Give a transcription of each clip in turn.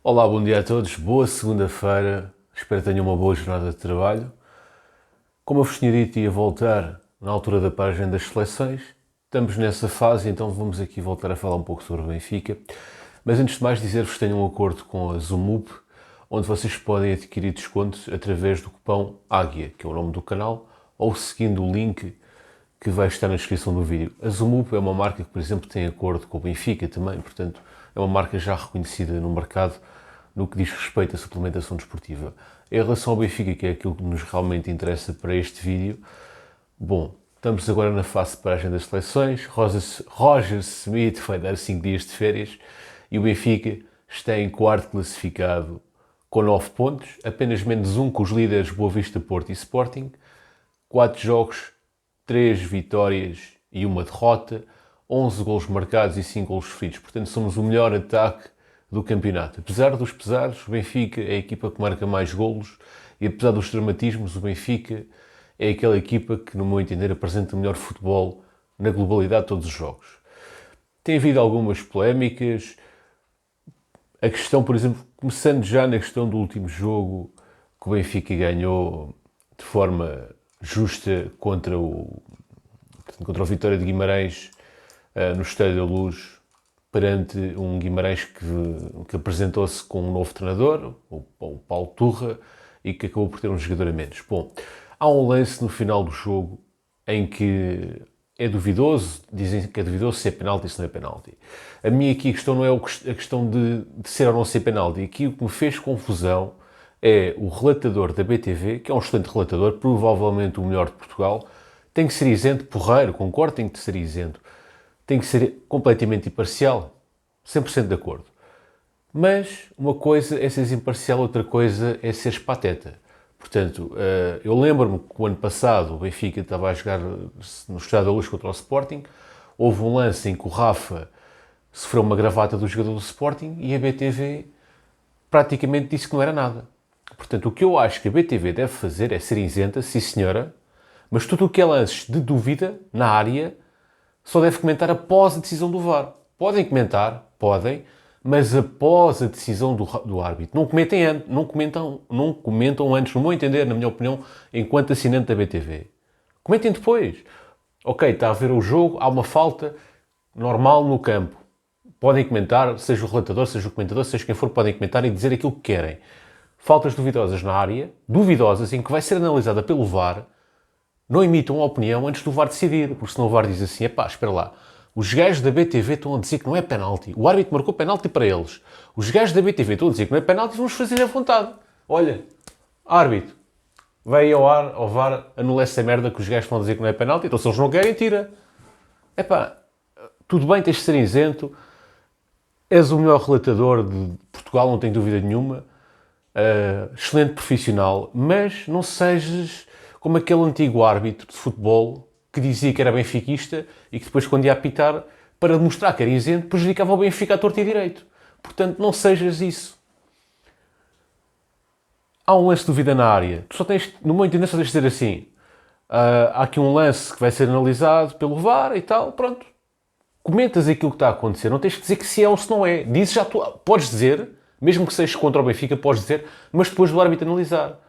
Olá, bom dia a todos, boa segunda-feira, espero que tenham uma boa jornada de trabalho. Como eu vos tinha dito, ia voltar na altura da página das seleções, estamos nessa fase, então vamos aqui voltar a falar um pouco sobre o Benfica. Mas antes de mais dizer-vos que tenho um acordo com a Zumup, onde vocês podem adquirir descontos através do cupom Águia, que é o nome do canal, ou seguindo o link que vai estar na descrição do vídeo. A Zumup é uma marca que, por exemplo, tem acordo com o Benfica também, portanto, é uma marca já reconhecida no mercado no que diz respeito à suplementação desportiva. Em relação ao Benfica, que é aquilo que nos realmente interessa para este vídeo, bom, estamos agora na fase de paragem das seleções, Roger Smith vai dar 5 dias de férias e o Benfica está em quarto classificado com 9 pontos, apenas menos um com os líderes Boa Vista, Porto e Sporting, 4 jogos, 3 vitórias e uma derrota, 11 golos marcados e 5 golos sofridos. Portanto, somos o melhor ataque do campeonato. Apesar dos pesares, o Benfica é a equipa que marca mais golos e apesar dos dramatismos, o Benfica é aquela equipa que, no meu entender, apresenta o melhor futebol na globalidade de todos os jogos. Tem havido algumas polémicas. A questão, por exemplo, começando já na questão do último jogo que o Benfica ganhou de forma justa contra o Vitória de Guimarães no Estádio da Luz, perante um Guimarães que apresentou-se com um novo treinador, o Paulo Turra, e que acabou por ter um jogador a menos. Bom, há um lance no final do jogo em que é duvidoso, dizem que é duvidoso se é penalti ou se não é penalti. A minha aqui a questão não é a questão de ser ou não ser penalti. Aqui o que me fez confusão é o relatador da BTV, que é um excelente relatador, provavelmente o melhor de Portugal, tem que ser isento, porreiro, concordo, tem que ser isento. Tem que ser completamente imparcial, 100% de acordo. Mas uma coisa é seres imparcial, outra coisa é seres pateta. Portanto, eu lembro-me que o ano passado o Benfica estava a jogar no Estádio da Luz contra o Sporting, houve um lance em que o Rafa sofreu uma gravata do jogador do Sporting e a BTV praticamente disse que não era nada. Portanto, o que eu acho que a BTV deve fazer é ser isenta, sim senhora, mas tudo o que é lances de dúvida na área só deve comentar após a decisão do VAR. Podem comentar, podem, mas após a decisão do árbitro. Não comentam antes, no meu entender, na minha opinião, enquanto assinante da BTV. Comentem depois. Ok, está a ver o jogo, há uma falta normal no campo. Podem comentar, seja o relatador, seja o comentador, seja quem for, podem comentar e dizer aquilo que querem. Faltas duvidosas na área, duvidosas, em que vai ser analisada pelo VAR, não emitam uma opinião antes do VAR decidir, porque senão o VAR diz assim, epá, espera lá, os gajos da BTV estão a dizer que não é penalti, o árbitro marcou penalti para eles, os gajos da BTV estão a dizer que não é penalti, vamos fazer à vontade. Olha, árbitro, vai ao VAR, anula essa merda que os gajos estão a dizer que não é penalti, então se eles não querem, tira. Epá, tudo bem, tens de ser isento, és o melhor relatador de Portugal, não tenho dúvida nenhuma, excelente profissional, mas não sejas como aquele antigo árbitro de futebol que dizia que era benfiquista e que depois, quando ia apitar, para demonstrar que era isento, prejudicava o Benfica à torta e direito. Portanto, não sejas isso. Há um lance de dúvida na área. Tu só tens, no meu entender, só tens de dizer assim, há aqui um lance que vai ser analisado pelo VAR e tal, pronto. Comentas aquilo que está a acontecer, não tens de dizer que se é ou se não é. Dizes já, tu podes dizer, mesmo que sejas contra o Benfica, podes dizer, mas depois do árbitro analisar.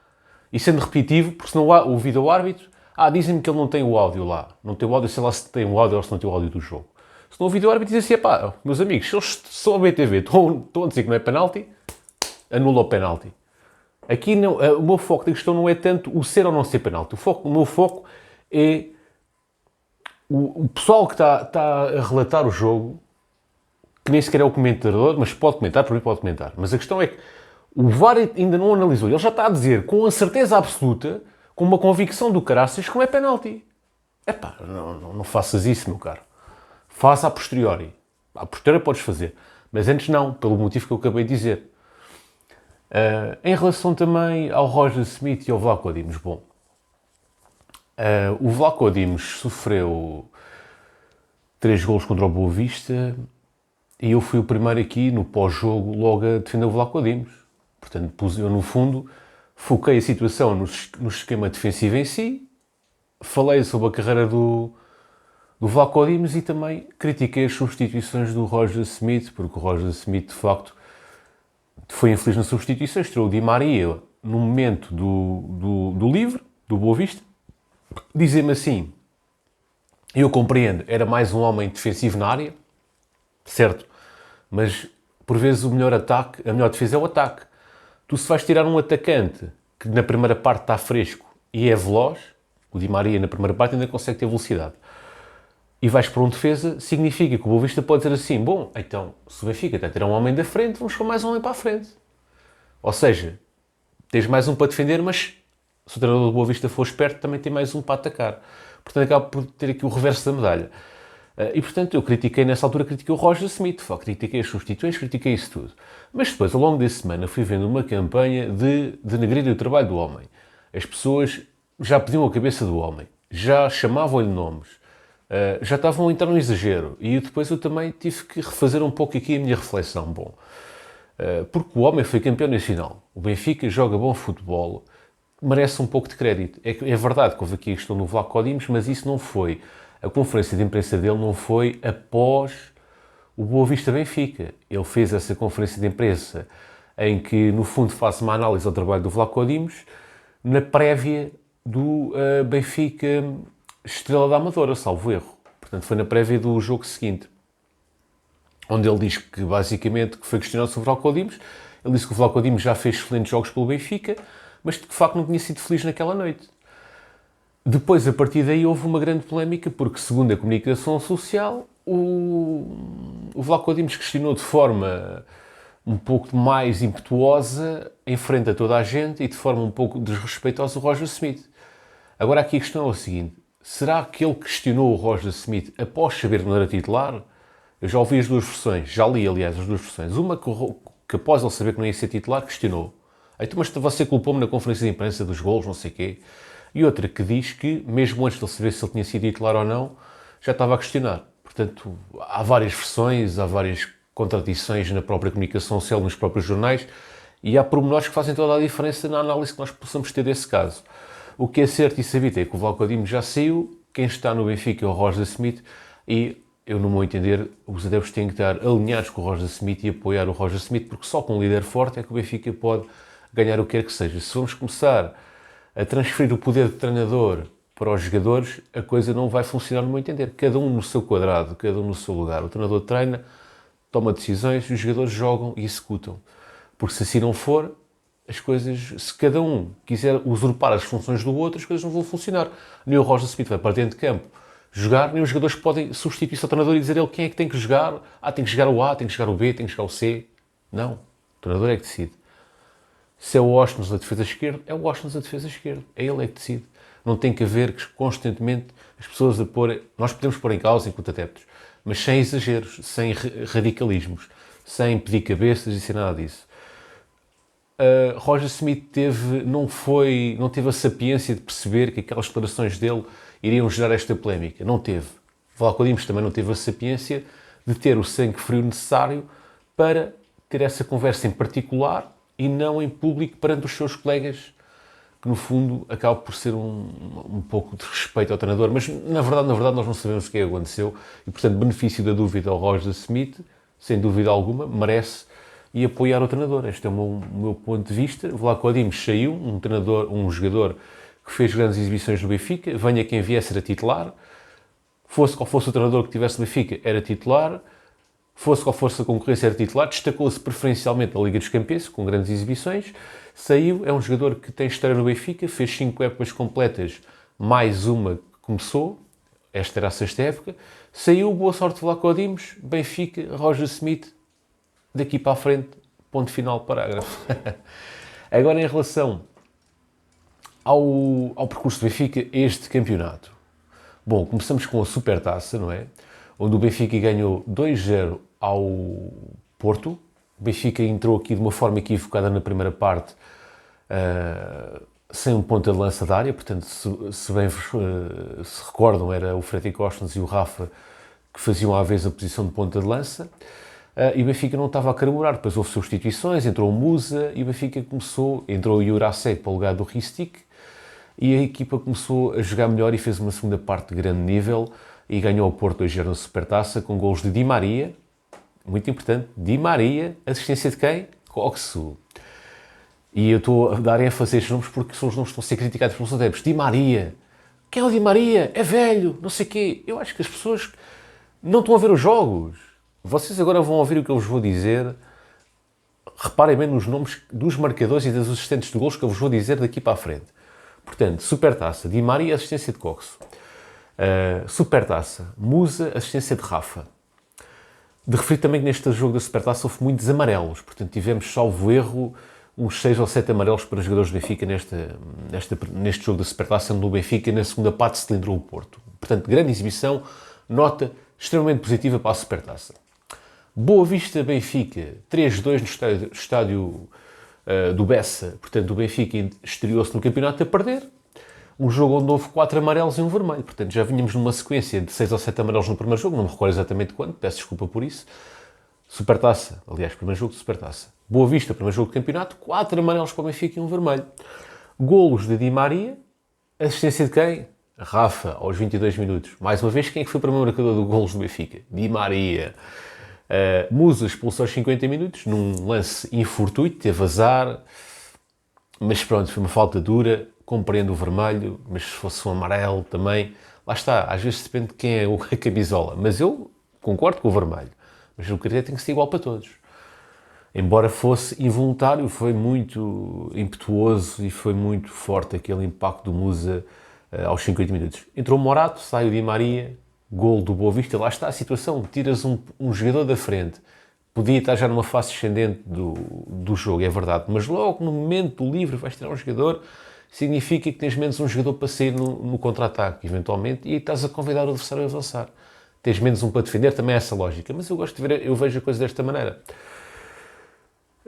E sendo repetitivo, porque se não há o vídeo ao árbitro, dizem-me que ele não tem o áudio lá. Não tem o áudio, sei lá se tem o áudio ou se não tem o áudio do jogo. Se não o vídeo ao árbitro, diz assim, pá, meus amigos, se eles são a BTV, estão a dizer que não é penalti, anula o penalti. Aqui não, o meu foco da questão não é tanto o ser ou não ser penalti. O meu foco é o pessoal que está a relatar o jogo, que nem sequer é o comentador, mas pode comentar, por mim pode comentar. Mas a questão é que o VAR ainda não analisou. Ele já está a dizer, com a certeza absoluta, com uma convicção do caraças, que não é penalti. Epá, não faças isso, meu caro. Faça a posteriori. A posteriori podes fazer. Mas antes não, pelo motivo que eu acabei de dizer. Em relação também ao Roger Smith e ao Vlaco Dimos. Bom, o Vlaco Dimos sofreu 3 golos contra o Boa Vista e eu fui o primeiro aqui, no pós-jogo, logo a defender o Vlaco Dimos. Portanto, eu, no fundo, foquei a situação no esquema defensivo em si, falei sobre a carreira do Vlaco Dimos e também critiquei as substituições do Roger Smith, porque o Roger Smith, de facto, foi infeliz na substituição, estreou o Di Maria no momento do livre, do Boa Vista. Dizer-me assim, eu compreendo, era mais um homem defensivo na área, certo, mas por vezes o melhor ataque, a melhor defesa é o ataque. Tu se vais tirar um atacante que na primeira parte está fresco e é veloz, o Di Maria na primeira parte ainda consegue ter velocidade, e vais para um defesa, significa que o Boa Vista pode dizer assim, bom, então, se o Benfica está a tirar um homem da frente, vamos pôr mais um homem para a frente. Ou seja, tens mais um para defender, mas se o treinador do Boa Vista for esperto, também tem mais um para atacar. Portanto, acaba por ter aqui o reverso da medalha. E, portanto, eu critiquei, nessa altura, critiquei o Roger Smith, critiquei as substituições, critiquei isso tudo. Mas depois, ao longo da semana, fui vendo uma campanha de denegrir o trabalho do homem. As pessoas já pediam a cabeça do homem, já chamavam-lhe nomes, já estavam a entrar num exagero. E depois eu também tive que refazer um pouco aqui a minha reflexão. Bom, porque o homem foi campeão nacional, o Benfica joga bom futebol, merece um pouco de crédito. É verdade que houve aqui a questão do Vlaco Dimos, mas isso não foi... A conferência de imprensa dele não foi após o Boa Vista Benfica. Ele fez essa conferência de imprensa em que, no fundo, faz uma análise ao trabalho do Vlaco Dimos na prévia do Benfica Estrela da Amadora, salvo erro. Portanto, foi na prévia do jogo seguinte, onde ele diz que, basicamente, que foi questionado sobre o Vlaco Dimos. Ele disse que o Vlaco Dimos já fez excelentes jogos pelo Benfica, mas que, de facto, não tinha sido feliz naquela noite. Depois, a partir daí, houve uma grande polémica, porque, segundo a comunicação social, o Vlaco Dimos questionou de forma um pouco mais impetuosa, em frente a toda a gente, e de forma um pouco desrespeitosa o Roger Smith. Agora, aqui a questão é o seguinte, será que ele questionou o Roger Smith após saber que não era titular? Eu já ouvi as duas versões, já li, aliás, as duas versões. Uma que após ele saber que não ia ser titular, questionou. Então, mas você culpou-me na conferência de imprensa dos golos, não sei o quê. E outra que diz que, mesmo antes de ele saber se ele tinha sido titular ou não, já estava a questionar. Portanto, há várias versões, há várias contradições na própria comunicação social, nos próprios jornais, e há pormenores que fazem toda a diferença na análise que nós possamos ter desse caso. O que é certo e sabido é que o Vlaco Dimos já saiu, quem está no Benfica é o Roger Smith, e eu, no meu entender, os adeptos têm que estar alinhados com o Roger Smith e apoiar o Roger Smith, porque só com um líder forte é que o Benfica pode ganhar o que quer que seja. Se vamos começar a transferir o poder de treinador para os jogadores, a coisa não vai funcionar no meu entender. Cada um no seu quadrado, cada um no seu lugar. O treinador treina, toma decisões, os jogadores jogam e executam. Porque se assim não for, as coisas, se cada um quiser usurpar as funções do outro, as coisas não vão funcionar. Nem o Roger Smith vai para dentro de campo jogar, nem os jogadores podem substituir-se ao treinador e dizer ele quem é que tem que jogar. Tem que jogar o A, tem que jogar o B, tem que jogar o C. Não. O treinador é que decide. Se é o Washington a defesa esquerda, é o Washington a defesa esquerda. É ele é que decide. Não tem que haver constantemente as pessoas a pôr... Nós podemos pôr em causa enquanto adeptos, mas sem exageros, sem radicalismos, sem pedir cabeças e sem nada disso. Roger Smith não teve a sapiência de perceber que aquelas declarações dele iriam gerar esta polémica. Não teve. Vlaco Dimos também não teve a sapiência de ter o sangue frio necessário para ter essa conversa em particular e não em público perante os seus colegas, que no fundo acaba por ser um pouco de respeito ao treinador, mas na verdade nós não sabemos o que aconteceu e, portanto, benefício da dúvida ao Roger Smith, sem dúvida alguma, merece e apoiar o treinador. Este é o meu ponto de vista. Vlaco Dimos saiu, um jogador que fez grandes exibições no Benfica, venha quem viesse era titular, fosse qual fosse o treinador que tivesse no Benfica, era titular, fosse qual fosse a concorrência, era titular, destacou-se preferencialmente na Liga dos Campeões, com grandes exibições, saiu, é um jogador que tem história no Benfica, fez 5 épocas completas, mais uma que começou, esta era a 6ª época, saiu, boa sorte Vlaco Dimos, Benfica, Roger Smith, daqui para a frente, ponto final, parágrafo. Agora, em relação ao percurso do Benfica, este campeonato. Bom, começamos com a Supertaça, não é? Onde o Benfica ganhou 2-0 ao Porto. O Benfica entrou aqui de uma forma equivocada na primeira parte, sem um ponta de lança da área, portanto, se bem se recordam, era o Freddy Costens e o Rafa que faziam à vez a posição de ponta de lança. E o Benfica não estava a carburar, depois houve substituições, entrou o Musa e o Benfica entrou o Jurasek para o lugar do Ristic e a equipa começou a jogar melhor e fez uma segunda parte de grande nível e ganhou o Porto 2-0 na Supertaça com golos de Di Maria, muito importante, Di Maria, assistência de quem? Coxo. E eu estou a dar ênfase a estes nomes porque são os nomes que estão a ser criticados pelos adeptos. Di Maria. Quem é o Di Maria? É velho, não sei o quê. Eu acho que as pessoas não estão a ver os jogos. Vocês agora vão ouvir o que eu vos vou dizer. Reparem bem nos nomes dos marcadores e das assistentes de golos que eu vos vou dizer daqui para a frente. Portanto, Supertaça, Di Maria, assistência de Coxo. Supertaça, Musa, assistência de Rafa. De referir também que neste jogo da Supertaça houve muitos amarelos. Portanto, tivemos, salvo erro, uns 6 ou 7 amarelos para jogadores do Benfica neste jogo da Supertaça, sendo o Benfica na segunda parte cilindrou o Porto. Portanto, grande exibição, nota extremamente positiva para a Supertaça. Boa Vista Benfica, 3-2 no estádio do Bessa. Portanto, o Benfica estreou-se no campeonato a perder. Um jogo onde houve 4 amarelos e um vermelho. Portanto, já vinhamos numa sequência de 6 ou 7 amarelos no primeiro jogo, não me recordo exatamente quando, peço desculpa por isso. Supertaça, aliás, primeiro jogo de Supertaça. Boa Vista, primeiro jogo de campeonato, 4 amarelos para o Benfica e um vermelho. Golos de Di Maria, assistência de quem? Rafa, aos 22 minutos. Mais uma vez, quem é que foi o primeiro marcador do golos do Benfica? Di Maria. Musa expulsou aos 50 minutos, num lance infortuito, teve azar, mas pronto, foi uma falta dura, compreendo o vermelho, mas se fosse um amarelo também, lá está, às vezes depende de quem é a camisola, mas eu concordo com o vermelho, mas o critério tem que ser igual para todos. Embora fosse involuntário, foi muito impetuoso e foi muito forte aquele impacto do Musa aos 50 minutos. Entrou o Morato, sai o Di Maria, gol do Boa Vista, lá está a situação, tiras um jogador da frente, podia estar já numa fase descendente do jogo, é verdade, mas logo no momento do livre vais tirar um jogador, significa que tens menos um jogador para sair no contra-ataque, eventualmente, e estás a convidar o adversário a avançar. Tens menos um para defender, também é essa lógica, mas eu gosto de ver, eu vejo a coisa desta maneira.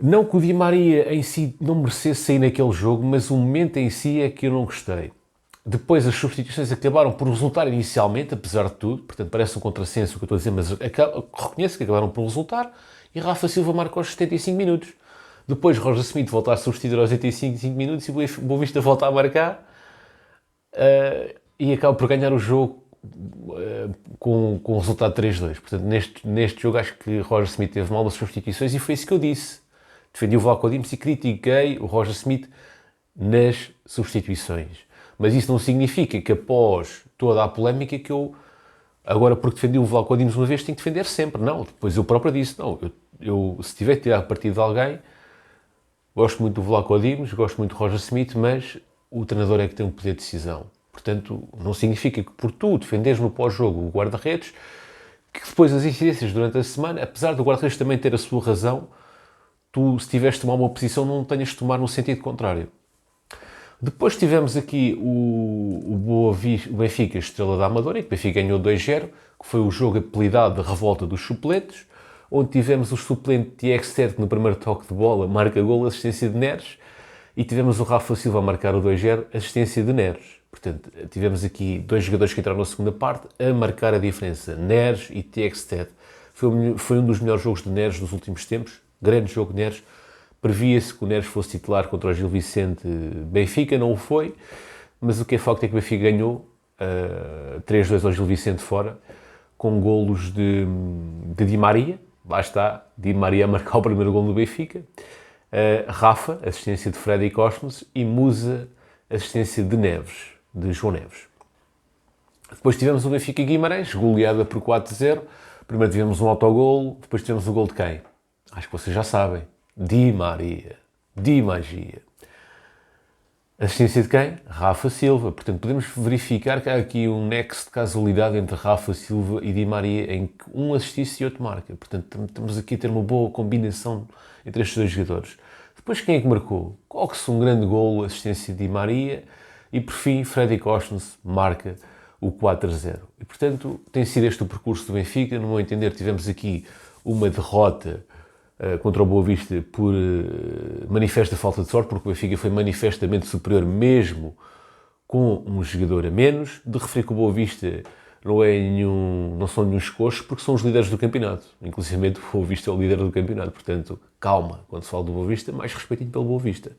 Não que o Di Maria em si não merecesse sair naquele jogo, mas o momento em si é que eu não gostei. Depois as substituições acabaram por resultar inicialmente, apesar de tudo, portanto parece um contrassenso o que eu estou a dizer, mas reconheço que acabaram por resultar, e Rafa Silva marca aos 75 minutos. Depois Roger Smith volta a substituir aos 85 minutos e o Boa Vista volta a marcar e acaba por ganhar o jogo com o resultado 3-2. Portanto, neste jogo acho que Roger Smith teve mal nas substituições e foi isso que eu disse. Defendi o Vlaco Dimos e critiquei o Roger Smith nas substituições. Mas isso não significa que após toda a polémica que eu, agora porque defendi o Vlaco Dimos uma vez, tenho que defender sempre. Não, depois eu próprio disse, não, eu se tiver que tirar partido de alguém, gosto muito do Vlaco Dimos, gosto muito do Roger Smith, mas o treinador é que tem um poder de decisão. Portanto, não significa que por tu defenderes no pós-jogo o guarda-redes, que depois das incidências durante a semana, apesar do guarda-redes também ter a sua razão, tu, se tiveres de tomar uma posição, não tenhas de tomar no sentido contrário. Depois tivemos aqui o Benfica Estrela da Amadora, em que o Benfica ganhou 2-0, que foi o jogo apelidado de revolta dos supletos, onde tivemos o suplente Tiexter, que no primeiro toque de bola marca gol, assistência de Neres, e tivemos o Rafa Silva a marcar o 2-0, assistência de Neres. Portanto, tivemos aqui dois jogadores que entraram na segunda parte a marcar a diferença, Neres e Tiexter. Foi um dos melhores jogos de Neres dos últimos tempos, grande jogo de Neres. Previa-se que o Neres fosse titular contra o Gil Vicente Benfica, não o foi, mas o que é facto é que o Benfica ganhou 3-2 ao Gil Vicente fora, com golos de Di Maria, lá está, Di Maria a marcar o primeiro golo do Benfica, Rafa, assistência de Freddy Cosmos, e Musa, assistência de Neves, de João Neves. Depois tivemos o Benfica Guimarães, goleada por 4-0, primeiro tivemos um autogolo, depois tivemos o gol de quem? Acho que vocês já sabem. Di Maria. Di Magia. Assistência de quem? Rafa Silva. Portanto, podemos verificar que há aqui um nexo de casualidade entre Rafa Silva e Di Maria, em que um assistisse e outro marca. Portanto, estamos aqui a ter uma boa combinação entre estes dois jogadores. Depois, quem é que marcou? Cox, um grande golo, assistência de Di Maria. E, por fim, Freddy Cosmos marca o 4-0. E, portanto, tem sido este o percurso do Benfica. No meu entender, tivemos aqui uma derrota contra o Boa Vista por manifesta falta de sorte, porque o Benfica foi manifestamente superior mesmo com um jogador a menos. De referir que o Boa Vista não são nenhum coxos, porque são os líderes do campeonato. Inclusive o Boa Vista é o líder do campeonato. Portanto, calma, quando se fala do Boa Vista, mais respeitinho pelo Boa Vista.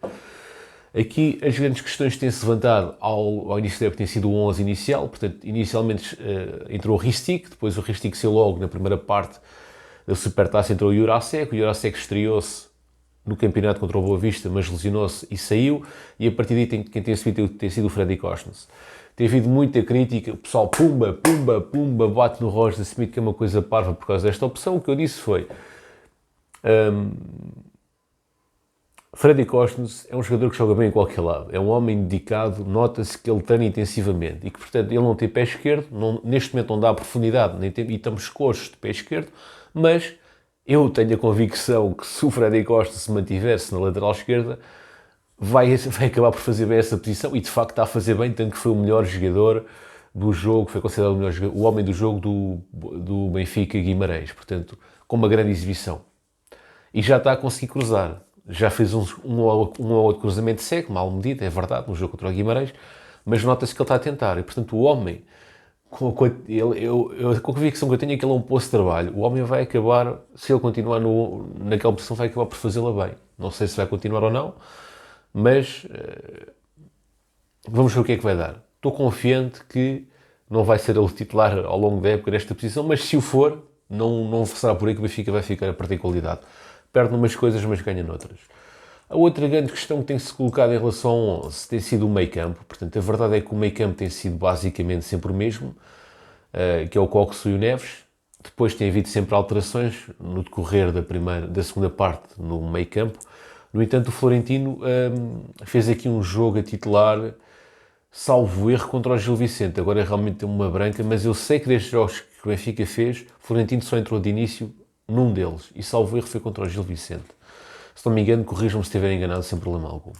Aqui as grandes questões que têm-se levantado ao início da época têm sido o 11 inicial. Portanto, inicialmente entrou o Ristic, depois o Ristic saiu logo na primeira parte da Supertaça, entrou o Jurasek estreou-se no campeonato contra o Boa Vista, mas lesionou-se e saiu, e a partir daí quem tem subido tem sido o Freddy Costas. Tem havido muita crítica, o pessoal pumba, bate no Roger Smith, que é uma coisa parva por causa desta opção. O que eu disse foi, Freddy Costas é um jogador que joga bem em qualquer lado, é um homem dedicado, nota-se que ele treina intensivamente e que, portanto, ele não tem pé esquerdo, neste momento não dá profundidade, e estamos coxos de pé esquerdo, mas eu tenho a convicção que se o Freddy Costas se mantivesse na lateral esquerda, vai acabar por fazer bem essa posição e de facto está a fazer bem, tanto que foi o melhor jogador do jogo, foi considerado o melhor jogador, o homem do jogo do Benfica Guimarães, portanto, com uma grande exibição. E já está a conseguir cruzar. Já fez um ou outro cruzamento seco, mal medido, é verdade, no jogo contra o Guimarães, mas nota-se que ele está a tentar. E, portanto, o homem, com a convicção que eu tenho é que ele é um poço de trabalho. O homem vai acabar, se ele continuar naquela posição, vai acabar por fazê-la bem. Não sei se vai continuar ou não, mas vamos ver o que é que vai dar. Estou confiante que não vai ser ele titular ao longo da época nesta posição, mas se o for, não será por aí que o Benfica vai ficar a perder qualidade. Perde umas coisas, mas ganha noutras. A outra grande questão que tem-se colocado em relação ao 11 tem sido o meio-campo. Portanto, a verdade é que o meio-campo tem sido basicamente sempre o mesmo, que é o Coxo e o Neves. Depois tem havido sempre alterações no decorrer da segunda parte no meio-campo. No entanto, o Florentino fez aqui um jogo a titular, salvo erro, contra o Gil Vicente. Agora é realmente uma branca, mas eu sei que destes jogos que o Benfica fez, o Florentino só entrou de início num deles, e salvo erro foi contra o Gil Vicente. Se não me engano, corrijam-me se estiver enganado, sem problema algum.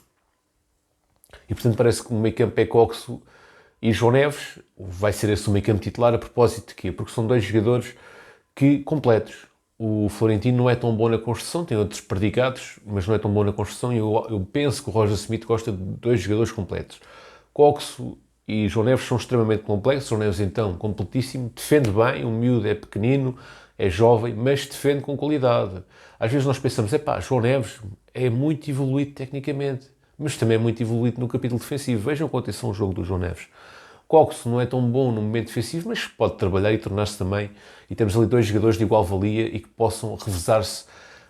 E portanto parece que o meio campo é Coxo e João Neves, vai ser esse o meio campo titular, a propósito de quê? Porque são dois jogadores completos. O Florentino não é tão bom na construção, tem outros predicados, mas não é tão bom na construção, e eu penso que o Roger Smith gosta de dois jogadores completos. Coxo e João Neves são extremamente complexos. João Neves, então, completíssimo, defende bem, o miúdo é pequenino, é jovem, mas defende com qualidade. Às vezes nós pensamos, João Neves é muito evoluído tecnicamente, mas também é muito evoluído no capítulo defensivo. Vejam com atenção o jogo do João Neves. Coxo não é tão bom no momento defensivo, mas pode trabalhar e tornar-se também, e temos ali dois jogadores de igual valia e que possam revezar-se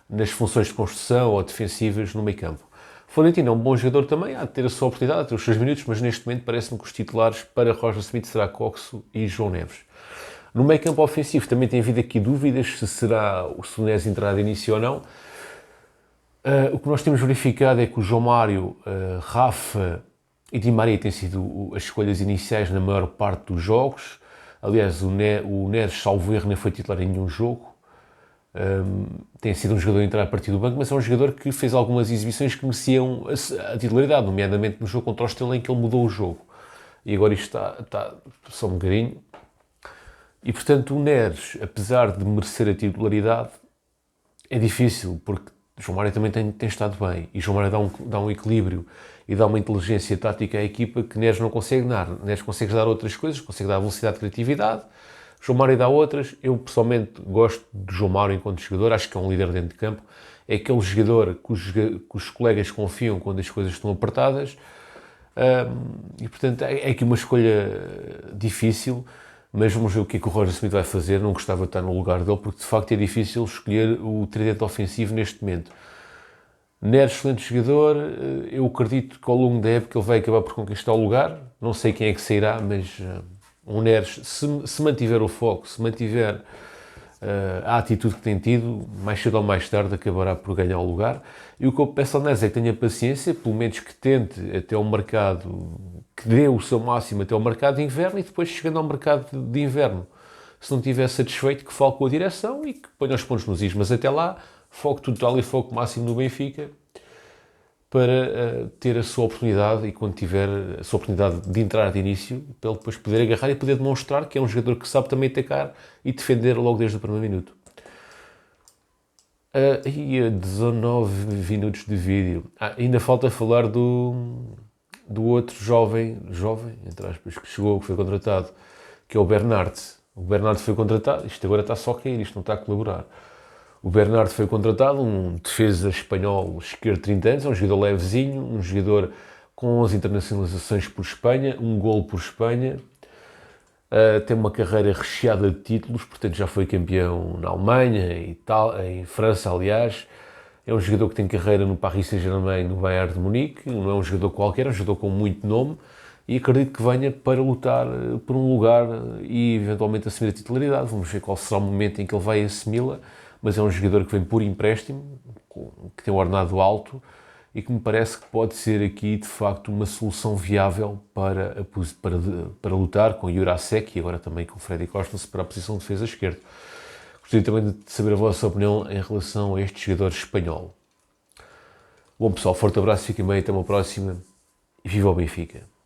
nas funções de construção ou defensivas no meio campo. Florentino é um bom jogador também, há de ter a sua oportunidade, há de ter os seus minutos, mas neste momento parece-me que os titulares para Roger Smith será Coxo e João Neves. No meio campo ofensivo também tem havido aqui dúvidas se será o Sunés entrar de início ou não. O que nós temos verificado é que o João Mário, Rafa e Di Maria têm sido as escolhas iniciais na maior parte dos jogos. Aliás, o Neres, salvo erro, nem foi titular em nenhum jogo. Tem sido um jogador a entrar a partir do banco, mas é um jogador que fez algumas exibições que mereciam a titularidade, nomeadamente no jogo contra o Estoril, em que ele mudou o jogo. E agora isto está só um bocadinho. E, portanto, o Neres, apesar de merecer a titularidade, é difícil, porque João Mário também tem estado bem. E João Mário dá um equilíbrio e dá uma inteligência tática à equipa que Neres não consegue dar. Neres consegue dar outras coisas, consegue dar velocidade e criatividade. João Mário dá outras. Eu, pessoalmente, gosto de João Mário enquanto jogador. Acho que é um líder dentro de campo. É aquele jogador que os colegas confiam quando as coisas estão apertadas. E, portanto, é aqui uma escolha difícil. Mas vamos ver o que é que o Roger Smith vai fazer. Não gostava de estar no lugar dele, porque de facto é difícil escolher o tridente ofensivo neste momento. Neres, excelente jogador. Eu acredito que ao longo da época ele vai acabar por conquistar o lugar. Não sei quem é que sairá, mas o Neres, se mantiver o foco, se mantiver a atitude que tem tido, mais cedo ou mais tarde acabará por ganhar o lugar. E o que eu peço ao Neres é que tenha paciência, pelo menos que tente até ao mercado, que dê o seu máximo até ao mercado de inverno, e depois, chegando ao mercado de inverno, se não estiver satisfeito, que fale com a direção e que ponha os pontos nos is. Mas até lá, foco total e foco máximo no Benfica, para ter a sua oportunidade, e quando tiver a sua oportunidade de entrar de início, para ele depois poder agarrar e poder demonstrar que é um jogador que sabe também atacar e defender logo desde o primeiro minuto. E a 19 minutos de vídeo. Ainda falta falar do outro jovem, entre aspas, que chegou, que foi contratado, que é o Bernard. O Bernard foi contratado, isto agora está só a cair, isto não está a colaborar. O Bernard foi contratado, um defesa espanhol esquerdo de 30 anos, é um jogador levezinho, um jogador com 11 internacionalizações por Espanha, um golo por Espanha, tem uma carreira recheada de títulos, portanto já foi campeão na Alemanha, em França, aliás, É um jogador que tem carreira no Paris Saint-Germain, no Bayern de Munique, não é um jogador qualquer, é um jogador com muito nome e acredito que venha para lutar por um lugar e eventualmente assumir a titularidade. Vamos ver qual será o momento em que ele vai assumi-la, mas é um jogador que vem por empréstimo, que tem um ordenado alto e que me parece que pode ser aqui de facto uma solução viável para lutar com Jurasek e agora também com o Freddy Costa para a posição de defesa esquerda. Gostaria também de saber a vossa opinião em relação a este jogador espanhol. Bom pessoal, forte abraço, fiquem bem, até uma próxima e viva o Benfica!